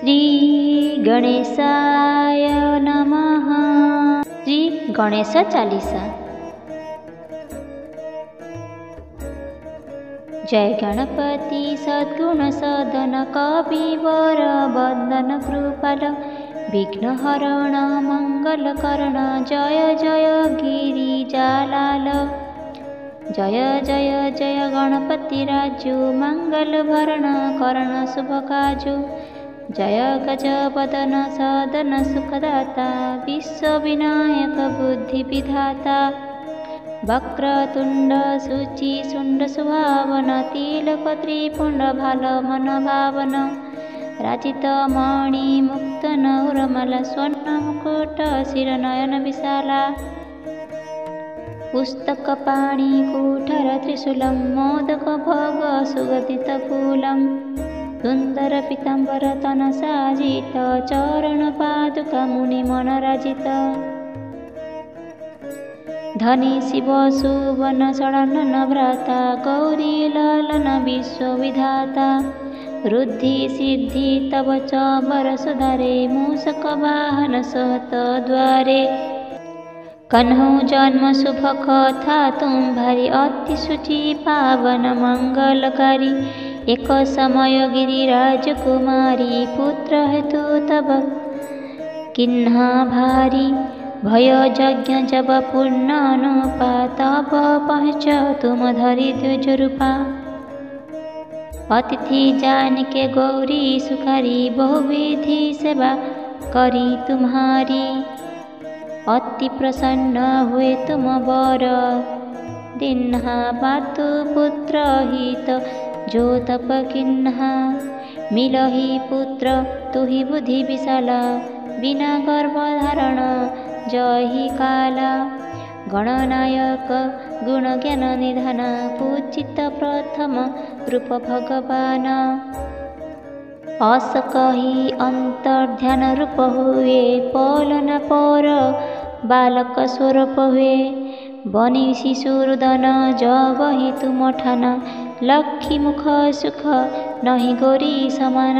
श्री गणेशाय नमः। श्री गणेश चालीसा। जय गणपति सद्गुण सदन कविवर वंदन कृपाल विघ्नहरण मंगलकरण जय जय गिरिजालाल। जय जय जय गणपति राजू मंगल भरण करण शुभ काजू। जय गजवदन सदन सुखदाता विश्व विनायक बुद्धि विधाता। वक्रतुंड सूचि शुंड सुभावन तिलक त्रिपुंड भाल मन भावन। राजित मणि मुक्त नौरमाला स्वर्ण मुकुट शिर नयन विशाला। पुस्तक पाणि कुठर त्रिशूलं मोदक भोग सुगंधित फूलं। सुंदर पीतांबर तन साजित चरण पादुका मुनि मन राजित। धनी शिव सुवन षडानन भ्राता गौरी ललन विश्व विधाता। रुद्धि सिद्धि तव चबर सुधारे मूषक वाहन सहत द्वारे। कन्हु जन्म शुभ कथा तुम भारी अति शुचि पावन मंगलकारी। एक समय गिरिराज कुमारी पुत्र हेतु तब किन्हा भारी। भय यज्ञ जब पूर्ण अनुपा तब पहुँच तुम धरि द्विज रूपा। अतिथि जान के गौरी सुखारी बहुविधि सेवा करी तुम्हारी। अति प्रसन्न हुए तुम वर दिन्हा पातु पुत्र हित जो तप किन्हा। मिलहि पुत्र तुहि बुद्धि विशाला बिना गर्भ धारण जहि काला। गणनायक गुण ज्ञान निधान पूजित प्रथम रूप भगवान। अस कही अंतर्ध्यान रूप हुए पौलन पौर बालक स्वरूप हुए। बनी शिशुरुदन जब ही तुम ठान लक्ष्मी मुख सुख नहीं गौरी समान।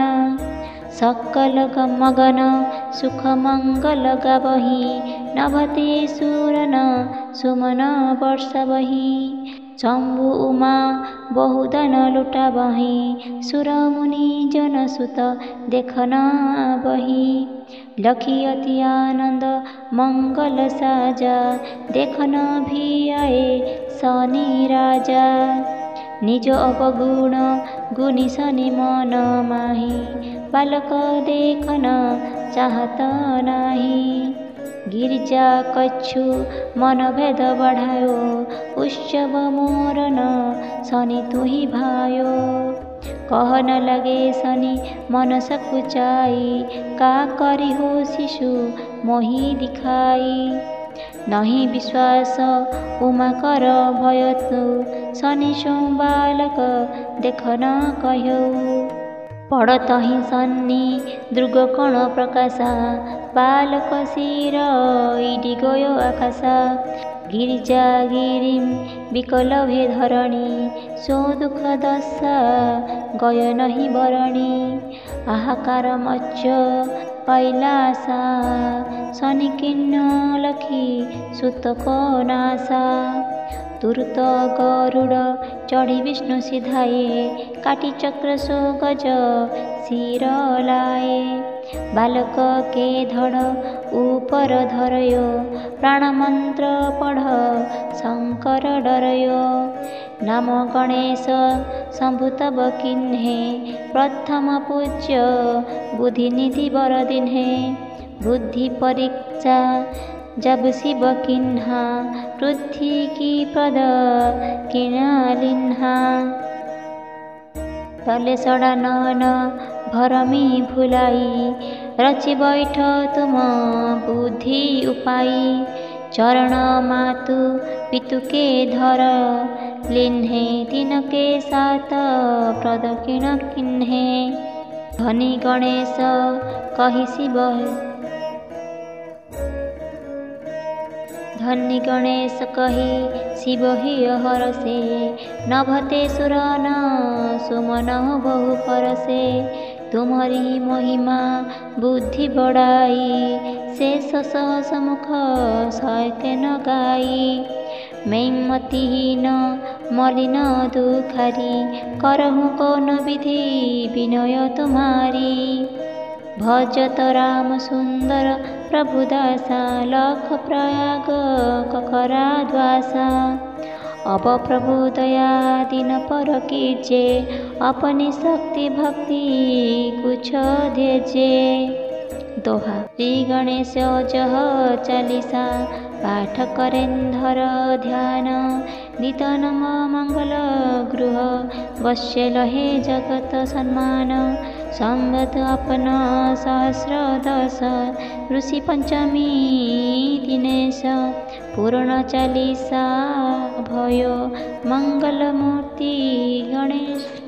सकल मगन सुख मंगल गावही नभते सुरन सुमन वर्षावही। शंभु उमा बहुधन लुटावही सुर मुनि जन सुत देखना बही। लखी अति आनंद मंगल साजा देखन भी आए शनि राजा। निज अवगुण गुणी शनि मन माही बालक देखन चाहत नाही। गिरिजा कछु मन भेद बढ़ायो उत्सव मोरन शनि तुहि भायो। कहन लगे शनि मन सकुचाई का करी हो शिशु मोहि दिखाई। नहीं विश्वास उमा कर भय तु शनि सो बालक देख न कहो। पड़त ही शनि दृग कण प्रकाशा बालक शिर इडी गयो आकाशा। गिरिजा गिरिम विकल भे धरणी सो दुख दशा गय नहीं बरणी। हाहाकार मच कैलासा शनि किन्न लखी सुत को नासा। तुरत गरुड़ चढ़ी विष्णु सिधाए काटी चक्र सो गज शिर लाए। बालक के धड़ ऊपर धरयो प्राण मंत्र पढ़ शंकर डरयो। नाम गणेश शंभु तब किन्हे प्रथम पूज्य बुद्धि निधि बर दिन्हे। बुद्धि परीक्षा जब शिव किन्हा पृथ्वी की प्रद किनालिन्हा। तले सड़ा नन भरमी भुलाई रचि बैठ तुम बुद्धि उपाई। चरण मातु पितु के धर लिन्हे तीन के साथ प्रद किण किन्हे। धनी गणेश कही शिव धन्य गणेश कही शिव ही हरसे नभते सुरन सुमन बहु परसे। तुम्हारी महिमा बुद्धि बढ़ाई, शेष सहस मुख सके न गाई। मैं मतिहीन मलिन दुखारी, करहूँ कौन विधि विनय तुम्हारी। भजत राम सुंदर प्रभु दासा, लख प्रयाग ककरा द्वासा। अब प्रभु दया दिन पर कीजे, अपनी शक्ति भक्ति कुछ देजे। दोहा। श्री गणेश जह चालीसा, पाठ करें धर ध्यान। नित नम मंगल गृह, बसे लहे जगत सम्मान। संवत अपन सहस्र दश, ऋषि पंचमी दिनेश। पूर्ण चालीसा भयो, मंगल मूर्ति गणेश।